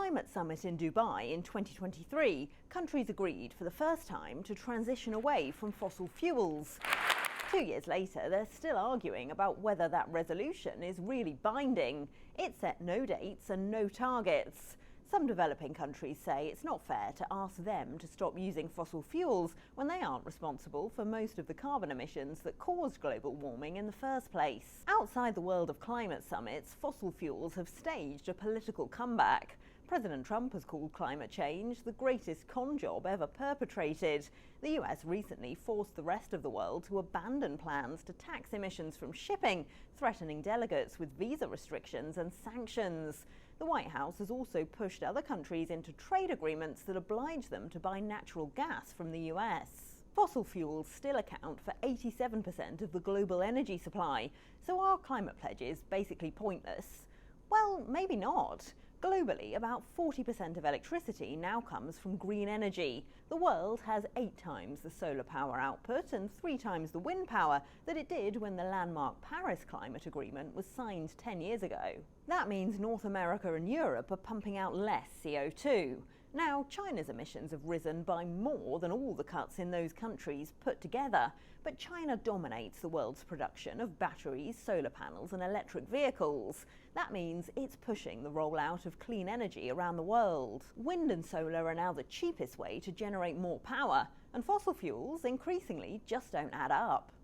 climate summit in Dubai in 2023, countries agreed for the first time to transition away from fossil fuels. 2 years later, they're still arguing about whether that resolution is really binding. It set no dates and no targets. Some developing countries say it's not fair to ask them to stop using fossil fuels when they aren't responsible for most of the carbon emissions that caused global warming in the first place. Outside the world of climate summits, fossil fuels have staged a political comeback. President Trump has called climate change the greatest con job ever perpetrated. The US recently forced the rest of the world to abandon plans to tax emissions from shipping, threatening delegates with visa restrictions and sanctions. The White House has also pushed other countries into trade agreements that oblige them to buy natural gas from the US. Fossil fuels still account for 87% of the global energy supply, so are climate pledges basically pointless? Well, maybe not. Globally, about 40% of electricity now comes from green energy. The world has 8 times the solar power output and 3 times the wind power that it did when the landmark Paris Climate Agreement was signed 10 years ago. That means North America and Europe are pumping out less CO2. Now, China's emissions have risen by more than all the cuts in those countries put together, but China dominates the world's production of batteries, solar panels and electric vehicles. That means it's pushing the rollout of clean energy around the world. Wind and solar are now the cheapest way to generate more power, and fossil fuels increasingly just don't add up.